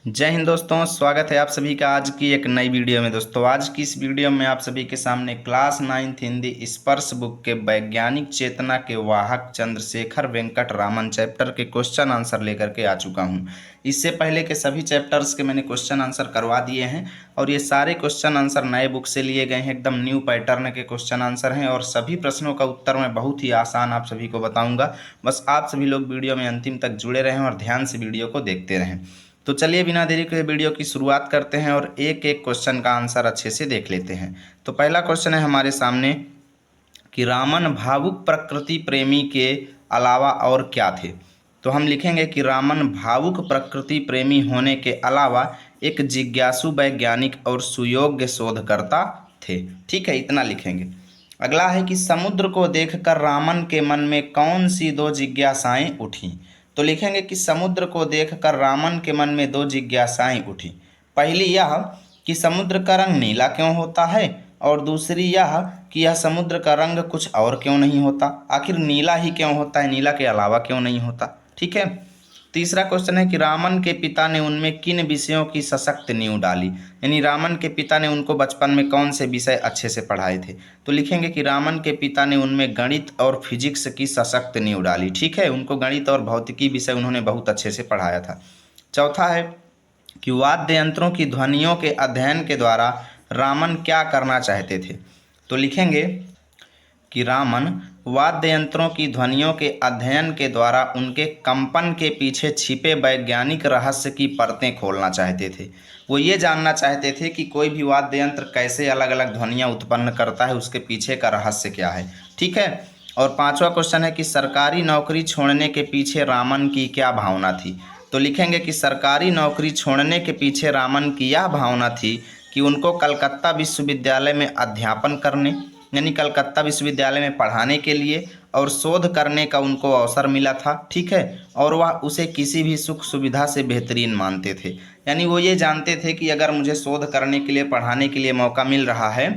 जय हिंद दोस्तों, स्वागत है आप सभी का आज की एक नई वीडियो में। दोस्तों आज की इस वीडियो में आप सभी के सामने क्लास 9th हिंदी स्पर्श बुक के वैज्ञानिक चेतना के वाहक चंद्रशेखर वेंकट रामन चैप्टर के क्वेश्चन आंसर लेकर के आ चुका हूं। इससे पहले के सभी चैप्टर्स के मैंने क्वेश्चन आंसर करवा दिए हैं और ये सारे क्वेश्चन आंसर नए बुक से लिए गए हैं। एकदम न्यू पैटर्न के क्वेश्चन आंसर हैं और सभी प्रश्नों का उत्तर मैं बहुत ही आसान आप सभी को बताऊँगा। बस आप सभी लोग वीडियो में अंतिम तक जुड़े रहें और ध्यान से वीडियो को देखते रहें। तो चलिए बिना देरी के वीडियो की शुरुआत करते हैं और एक एक क्वेश्चन का आंसर अच्छे से देख लेते हैं। तो पहला क्वेश्चन है हमारे सामने कि रामन भावुक प्रकृति प्रेमी के अलावा और क्या थे। तो हम लिखेंगे कि रामन भावुक प्रकृति प्रेमी होने के अलावा एक जिज्ञासु वैज्ञानिक और सुयोग्य शोधकर्ता थे। ठीक है, इतना लिखेंगे। अगला है कि समुद्र को देखकर रामन के मन में कौन सी दो जिज्ञासाएं उठीं। तो लिखेंगे कि समुद्र को देखकर रामन के मन में दो जिज्ञासाएं उठी। पहली यह कि समुद्र का रंग नीला क्यों होता है और दूसरी यह कि यह समुद्र का रंग कुछ और क्यों नहीं होता। आखिर नीला ही क्यों होता है, नीला के अलावा क्यों नहीं होता। ठीक है। तीसरा क्वेश्चन है कि रामन के पिता ने उनमें किन विषयों की सशक्त नींव डाली, यानी रामन के पिता ने उनको बचपन में कौन से विषय अच्छे से पढ़ाए थे। तो लिखेंगे कि रामन के पिता ने उनमें गणित और फिजिक्स की सशक्त नींव डाली। ठीक है, उनको गणित और भौतिकी विषय उन्होंने बहुत अच्छे से पढ़ाया था। चौथा है कि वाद्य यंत्रों की ध्वनियों के अध्ययन के द्वारा रामन क्या करना चाहते थे। तो लिखेंगे कि रामन वाद्य यंत्रों की ध्वनियों के अध्ययन के द्वारा उनके कंपन के पीछे छिपे वैज्ञानिक रहस्य की परतें खोलना चाहते थे। वो ये जानना चाहते थे कि कोई भी वाद्य यंत्र कैसे अलग अलग ध्वनियाँ उत्पन्न करता है, उसके पीछे का रहस्य क्या है। ठीक है। और पांचवा क्वेश्चन है कि सरकारी नौकरी छोड़ने के पीछे रामन की क्या भावना थी। तो लिखेंगे कि सरकारी नौकरी छोड़ने के पीछे रामन की यह भावना थी कि उनको कलकत्ता विश्वविद्यालय में अध्यापन करने, यानी कलकत्ता विश्वविद्यालय में पढ़ाने के लिए और शोध करने का उनको अवसर मिला था। ठीक है। और वह उसे किसी भी सुख सुविधा से बेहतरीन मानते थे, यानी वो ये जानते थे कि अगर मुझे शोध करने के लिए, पढ़ाने के लिए मौका मिल रहा है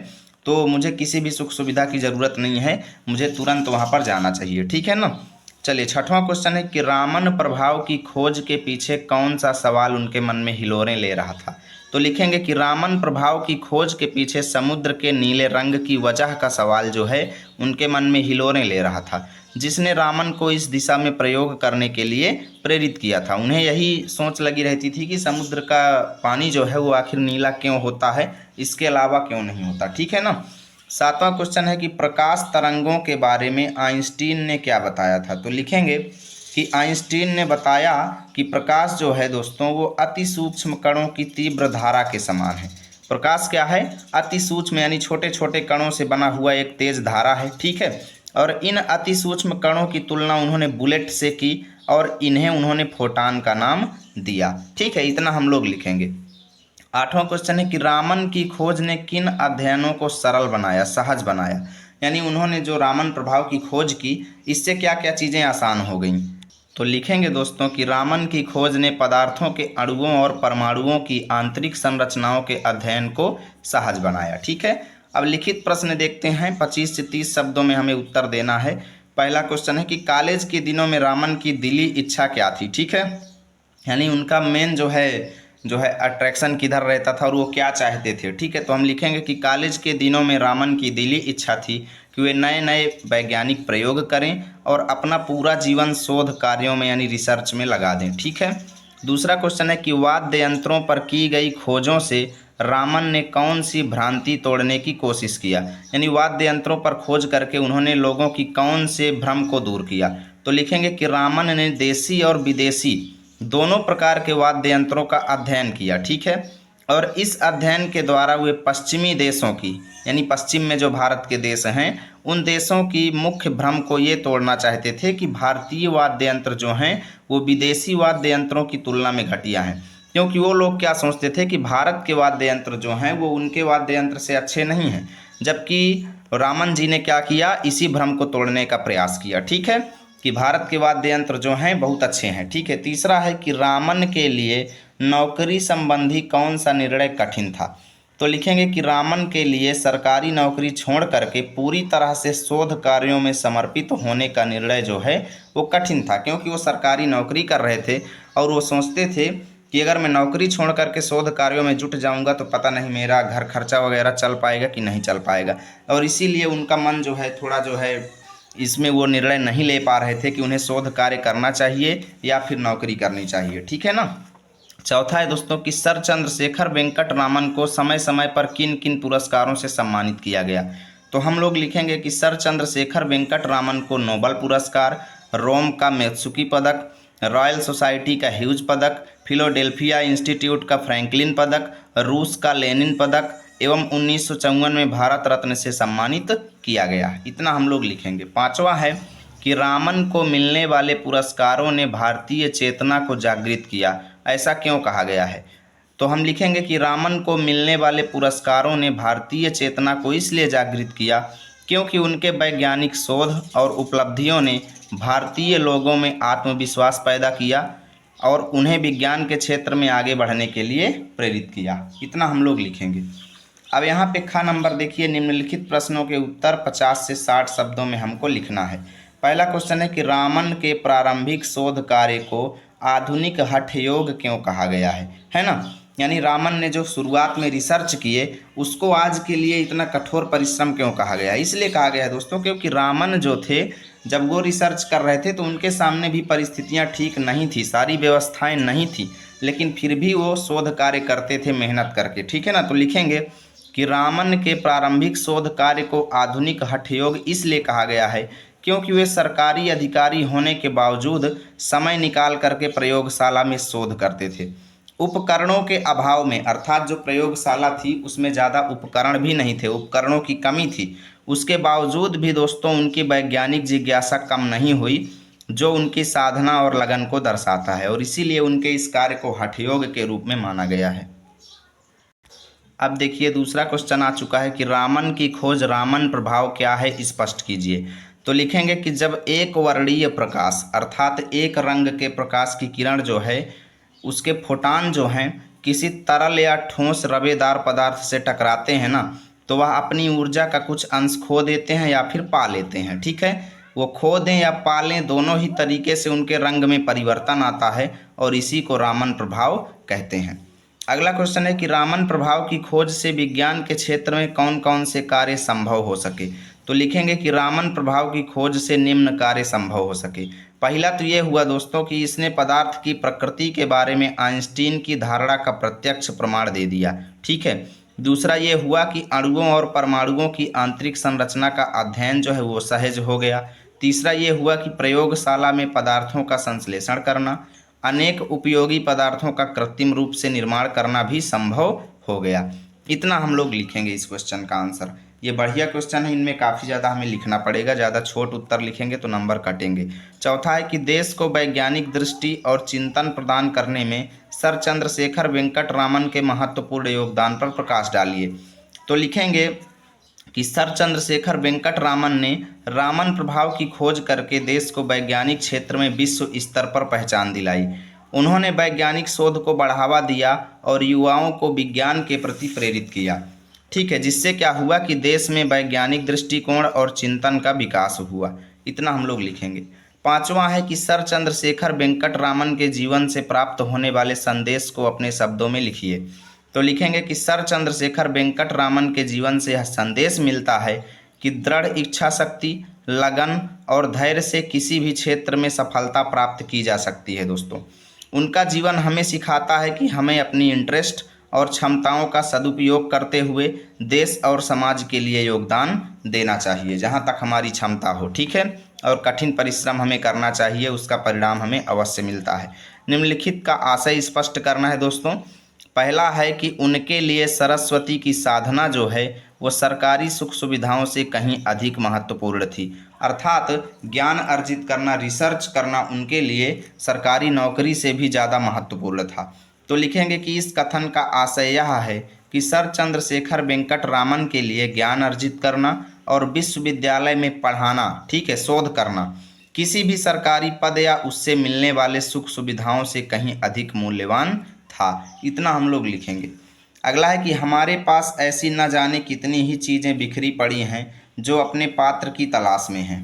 तो मुझे किसी भी सुख सुविधा की ज़रूरत नहीं है, मुझे तुरंत वहाँ पर जाना चाहिए। ठीक है ना। चलिए, छठवां क्वेश्चन है कि रामन प्रभाव की खोज के पीछे कौन सा सवाल उनके मन में हिलोरें ले रहा था। तो लिखेंगे कि रामन प्रभाव की खोज के पीछे समुद्र के नीले रंग की वजह का सवाल जो है उनके मन में हिलोरें ले रहा था, जिसने रामन को इस दिशा में प्रयोग करने के लिए प्रेरित किया था। उन्हें यही सोच लगी रहती थी कि समुद्र का पानी जो है वो आखिर नीला क्यों होता है, इसके अलावा क्यों नहीं होता। ठीक है ना। सातवां क्वेश्चन है कि प्रकाश तरंगों के बारे में आइंस्टीन ने क्या बताया था। तो लिखेंगे कि आइंस्टीन ने बताया कि प्रकाश जो है दोस्तों वो अति सूक्ष्म कणों की तीव्र धारा के समान है। प्रकाश क्या है, अति सूक्ष्म यानी छोटे छोटे कणों से बना हुआ एक तेज धारा है। ठीक है। और इन अति सूक्ष्म कणों की तुलना उन्होंने बुलेट से की और इन्हें उन्होंने फोटान का नाम दिया। ठीक है, इतना हम लोग लिखेंगे। आठवां क्वेश्चन है कि रामन की खोज ने किन अध्ययनों को सरल बनाया, सहज बनाया, यानी उन्होंने जो रामन प्रभाव की खोज की इससे क्या क्या चीज़ें आसान हो गई। तो लिखेंगे दोस्तों कि रामन की खोज ने पदार्थों के अणुओं और परमाणुओं की आंतरिक संरचनाओं के अध्ययन को सहज बनाया। ठीक है। अब लिखित प्रश्न देखते हैं, 25 से 30 शब्दों में हमें उत्तर देना है। पहला क्वेश्चन है कि कॉलेज के दिनों में रामन की दिली इच्छा क्या थी। ठीक है, यानी उनका मेन जो है अट्रैक्शन किधर रहता था और वो क्या चाहते थे। ठीक है। तो हम लिखेंगे कि कॉलेज के दिनों में रामन की दिली इच्छा थी कि वे नए नए वैज्ञानिक प्रयोग करें और अपना पूरा जीवन शोध कार्यों में यानी रिसर्च में लगा दें। ठीक है। दूसरा क्वेश्चन है कि वाद्य यंत्रों पर की गई खोजों से रामन ने कौन सी भ्रांति तोड़ने की कोशिश किया, यानी वाद्य यंत्रों पर खोज करके उन्होंने लोगों की कौन से भ्रम को दूर किया। तो लिखेंगे कि रामन ने देसी और विदेशी दोनों प्रकार के वाद्य यंत्रों का अध्ययन किया। ठीक है। और इस अध्ययन के द्वारा वे पश्चिमी देशों की, यानी पश्चिम में जो भारत के देश हैं उन देशों की मुख्य भ्रम को ये तोड़ना चाहते थे कि भारतीय वाद्य यंत्र जो हैं वो विदेशी वाद्य यंत्रों की तुलना में घटिया हैं। क्योंकि वो लोग क्या सोचते थे कि भारत के वाद्य यंत्र जो हैं वो उनके वाद्य यंत्र से अच्छे नहीं हैं, जबकि रामन जी ने क्या किया, इसी भ्रम को तोड़ने का प्रयास किया। ठीक है, कि भारत के वाद्य यंत्र जो हैं बहुत अच्छे हैं। ठीक है। तीसरा है कि रामन के लिए नौकरी संबंधी कौन सा निर्णय कठिन था। तो लिखेंगे कि रामन के लिए सरकारी नौकरी छोड़ करके पूरी तरह से शोध कार्यों में समर्पित होने का निर्णय जो है वो कठिन था, क्योंकि वो सरकारी नौकरी कर रहे थे और वो सोचते थे कि अगर मैं नौकरी छोड़ करके शोध कार्यों में जुट जाऊंगा तो पता नहीं मेरा घर खर्चा वगैरह चल पाएगा कि नहीं चल पाएगा। और इसीलिए उनका मन जो है थोड़ा जो है इसमें वो निर्णय नहीं ले पा रहे थे कि उन्हें शोध कार्य करना चाहिए या फिर नौकरी करनी चाहिए। ठीक है ना। चौथा है दोस्तों कि सर चंद्रशेखर वेंकट रामन को समय समय पर किन किन पुरस्कारों से सम्मानित किया गया। तो हम लोग लिखेंगे कि सर चंद्रशेखर वेंकट रामन को नोबल पुरस्कार, रोम का मैत्सुकी पदक, रॉयल सोसाइटी का ह्यूज पदक, फिलाडेल्फिया इंस्टीट्यूट का फ्रैंकलिन पदक, रूस का लेनिन पदक एवं 1954 में भारत रत्न से सम्मानित किया गया। इतना हम लोग लिखेंगे। पांचवा है कि रामन को मिलने वाले पुरस्कारों ने भारतीय चेतना को जागृत किया। ऐसा क्यों कहा गया है। तो हम लिखेंगे कि रामन को मिलने वाले पुरस्कारों ने भारतीय चेतना को इसलिए जागृत किया क्योंकि उनके वैज्ञानिक शोध और उपलब्धियों ने भारतीय लोगों में आत्मविश्वास पैदा किया और उन्हें विज्ञान के क्षेत्र में आगे बढ़ने के लिए प्रेरित किया। इतना हम लोग लिखेंगे। अब यहाँ पे ख नंबर देखिए, निम्नलिखित प्रश्नों के उत्तर 50 से 60 शब्दों में हमको लिखना है। पहला क्वेश्चन है कि रामन के प्रारंभिक शोध कार्य को आधुनिक हठ योग क्यों कहा गया है ना। यानी रामन ने जो शुरुआत में रिसर्च किए उसको आज के लिए इतना कठोर परिश्रम क्यों कहा गया। इसलिए कहा गया है दोस्तों क्योंकि रामन जो थे जब वो रिसर्च कर रहे थे तो उनके सामने भी परिस्थितियां ठीक नहीं थी, सारी व्यवस्थाएं नहीं थी, लेकिन फिर भी वो शोध कार्य करते थे मेहनत करके। ठीक है ना। तो लिखेंगे कि रामन के प्रारंभिक शोध कार्य को आधुनिक हठ योग इसलिए कहा गया है क्योंकि वे सरकारी अधिकारी होने के बावजूद समय निकाल करके प्रयोगशाला में शोध करते थे। उपकरणों के अभाव में, अर्थात जो प्रयोगशाला थी उसमें ज़्यादा उपकरण भी नहीं थे, उपकरणों की कमी थी, उसके बावजूद भी दोस्तों उनकी वैज्ञानिक जिज्ञासा कम नहीं हुई, जो उनकी साधना और लगन को दर्शाता है और इसीलिए उनके इस कार्य को हठ योग के रूप में माना गया है। अब देखिए दूसरा क्वेश्चन आ चुका है कि रामन की खोज रामन प्रभाव क्या है, स्पष्ट कीजिए। तो लिखेंगे कि जब एक वर्णीय प्रकाश अर्थात एक रंग के प्रकाश की किरण जो है उसके फोटान जो हैं किसी तरल या ठोस रवेदार पदार्थ से टकराते हैं ना, तो वह अपनी ऊर्जा का कुछ अंश खो देते हैं या फिर पा लेते हैं। ठीक है। वो खो दें या पा लें, दोनों ही तरीके से उनके रंग में परिवर्तन आता है और इसी को रामन प्रभाव कहते हैं। अगला क्वेश्चन है कि रामन प्रभाव की खोज से विज्ञान के क्षेत्र में कौन कौन से कार्य संभव हो सके। तो लिखेंगे कि रामन प्रभाव की खोज से निम्न कार्य संभव हो सके। पहला तो ये हुआ दोस्तों कि इसने पदार्थ की प्रकृति के बारे में आइंस्टीन की धारणा का प्रत्यक्ष प्रमाण दे दिया। ठीक है। दूसरा ये हुआ कि अणुओं और परमाणुओं की आंतरिक संरचना का अध्ययन जो है वो सहज हो गया। तीसरा ये हुआ कि प्रयोगशाला में पदार्थों का संश्लेषण करना, अनेक उपयोगी पदार्थों का कृत्रिम रूप से निर्माण करना भी संभव हो गया। इतना हम लोग लिखेंगे इस क्वेश्चन का आंसर। ये बढ़िया क्वेश्चन है, इनमें काफ़ी ज़्यादा हमें लिखना पड़ेगा, ज़्यादा छोट उत्तर लिखेंगे तो नंबर कटेंगे। चौथा है कि देश को वैज्ञानिक दृष्टि और चिंतन प्रदान करने में सर चंद्रशेखर वेंकट रामन के महत्वपूर्ण योगदान पर प्रकाश डालिए। तो लिखेंगे कि सर चंद्रशेखर वेंकट रामन ने रामन प्रभाव की खोज करके देश को वैज्ञानिक क्षेत्र में विश्व स्तर पर पहचान दिलाई। उन्होंने वैज्ञानिक शोध को बढ़ावा दिया और युवाओं को विज्ञान के प्रति प्रेरित किया। ठीक है। जिससे क्या हुआ कि देश में वैज्ञानिक दृष्टिकोण और चिंतन का विकास हुआ। इतना हम लोग लिखेंगे। पांचवा है कि सर चंद्रशेखर वेंकट रामन के जीवन से प्राप्त होने वाले संदेश को अपने शब्दों में लिखिए। तो लिखेंगे कि सर चंद्रशेखर वेंकट रामन के जीवन से यह संदेश मिलता है कि दृढ़ इच्छा शक्ति, लगन और धैर्य से किसी भी क्षेत्र में सफलता प्राप्त की जा सकती है। दोस्तों उनका जीवन हमें सिखाता है कि हमें अपनी इंटरेस्ट और क्षमताओं का सदुपयोग करते हुए देश और समाज के लिए योगदान देना चाहिए जहां तक हमारी क्षमता हो। ठीक है। और कठिन परिश्रम हमें करना चाहिए, उसका परिणाम हमें अवश्य मिलता है। निम्नलिखित का आशय स्पष्ट करना है दोस्तों। पहला है कि उनके लिए सरस्वती की साधना जो है वो सरकारी सुख सुविधाओं से कहीं अधिक महत्वपूर्ण थी, अर्थात ज्ञान अर्जित करना, रिसर्च करना उनके लिए सरकारी नौकरी से भी ज़्यादा महत्वपूर्ण था। तो लिखेंगे कि इस कथन का आशय यह है कि सर चंद्रशेखर वेंकट रामन के लिए ज्ञान अर्जित करना और विश्वविद्यालय में पढ़ाना, ठीक है, शोध करना, किसी भी सरकारी पद या उससे मिलने वाले सुख सुविधाओं से कहीं अधिक मूल्यवान था। इतना हम लोग लिखेंगे। अगला है कि हमारे पास ऐसी न जाने कितनी ही चीज़ें बिखरी पड़ी हैं जो अपने पात्र की तलाश में हैं।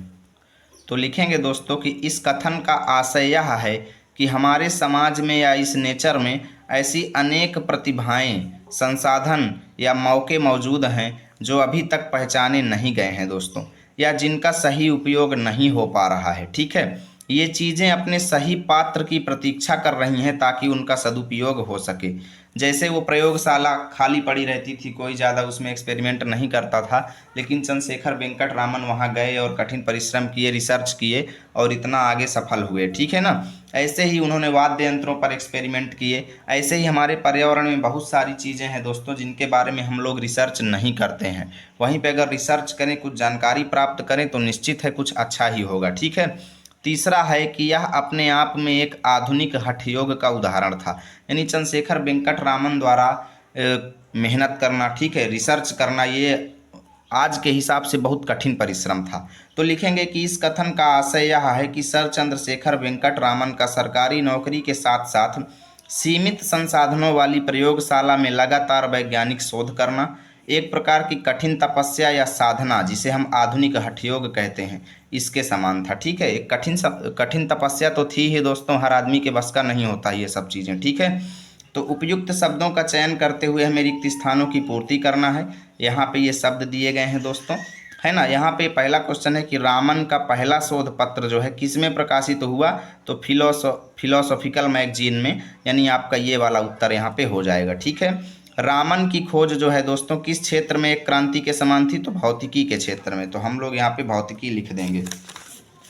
तो लिखेंगे दोस्तों कि इस कथन का आशय यह है कि हमारे समाज में या इस नेचर में ऐसी अनेक प्रतिभाएं, संसाधन या मौके मौजूद हैं जो अभी तक पहचाने नहीं गए हैं दोस्तों, या जिनका सही उपयोग नहीं हो पा रहा है। ठीक है, ये चीज़ें अपने सही पात्र की प्रतीक्षा कर रही हैं ताकि उनका सदुपयोग हो सके। जैसे वो प्रयोगशाला खाली पड़ी रहती थी, कोई ज़्यादा उसमें एक्सपेरिमेंट नहीं करता था, लेकिन चंद्रशेखर वेंकट रामन वहाँ गए और कठिन परिश्रम किए, रिसर्च किए और इतना आगे सफल हुए। ठीक है ना। ऐसे ही उन्होंने वाद्य यंत्रों पर एक्सपेरिमेंट किए। ऐसे ही हमारे पर्यावरण में बहुत सारी चीज़ें हैं दोस्तों जिनके बारे में हम लोग रिसर्च नहीं करते हैं। वहीं पे अगर रिसर्च करें, कुछ जानकारी प्राप्त करें तो निश्चित है कुछ अच्छा ही होगा। ठीक है। तीसरा है कि यह अपने आप में एक आधुनिक हठयोग का उदाहरण था। यानी चंद्रशेखर वेंकट रामन द्वारा मेहनत करना, ठीक है, रिसर्च करना, ये आज के हिसाब से बहुत कठिन परिश्रम था। तो लिखेंगे कि इस कथन का आशय यह है कि सर चंद्रशेखर वेंकट रामन का सरकारी नौकरी के साथ साथ सीमित संसाधनों वाली प्रयोगशाला में लगातार वैज्ञानिक शोध करना एक प्रकार की कठिन तपस्या या साधना, जिसे हम आधुनिक हठयोग कहते हैं, इसके समान था। ठीक है, एक कठिन तपस्या तो थी ही दोस्तों, हर आदमी के बस का नहीं होता ये सब चीज़ें। ठीक है, तो उपयुक्त शब्दों का चयन करते हुए हमें रिक्त स्थानों की पूर्ति करना है। यहाँ पे ये शब्द दिए गए हैं दोस्तों, है ना। यहाँ पे पहला क्वेश्चन है कि रामन का पहला शोध पत्र जो है किस में प्रकाशित हुआ, तो फिलोसॉफिकल मैगजीन में, यानी आपका ये वाला उत्तर यहाँ पे हो जाएगा। ठीक है, रामन की खोज जो है दोस्तों किस क्षेत्र में एक क्रांति के समान थी, तो भौतिकी के क्षेत्र में, तो हम लोग यहाँ पे भौतिकी लिख देंगे।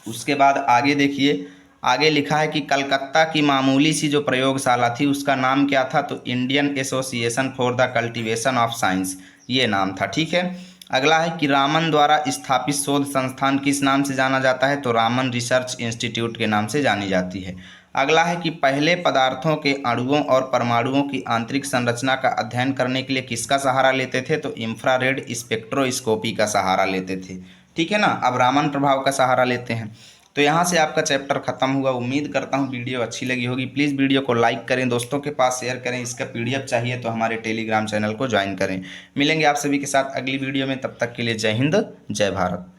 उसके बाद आगे देखिए, आगे लिखा है कि कलकत्ता की मामूली सी जो प्रयोगशाला थी उसका नाम क्या था, तो Indian association for the cultivation of science, ये नाम था। ठीक है, अगला है कि रामन द्वारा स्थापित शोध संस्थान किस नाम से जाना जाता है, तो रामन रिसर्च इंस्टीट्यूट के नाम से जानी जाती है। अगला है कि पहले पदार्थों के अणुओं और परमाणुओं की आंतरिक संरचना का अध्ययन करने के लिए किसका सहारा लेते थे, तो इंफ्रारेड स्पेक्ट्रोस्कोपी का सहारा लेते थे। ठीक है ना। अब रामन प्रभाव का सहारा लेते हैं। तो यहाँ से आपका चैप्टर खत्म हुआ। उम्मीद करता हूँ वीडियो अच्छी लगी होगी। प्लीज़ वीडियो को लाइक करें, दोस्तों के पास शेयर करें। इसका PDF चाहिए तो हमारे टेलीग्राम चैनल को ज्वाइन करें। मिलेंगे आप सभी के साथ अगली वीडियो में, तब तक के लिए जय हिंद, जय भारत।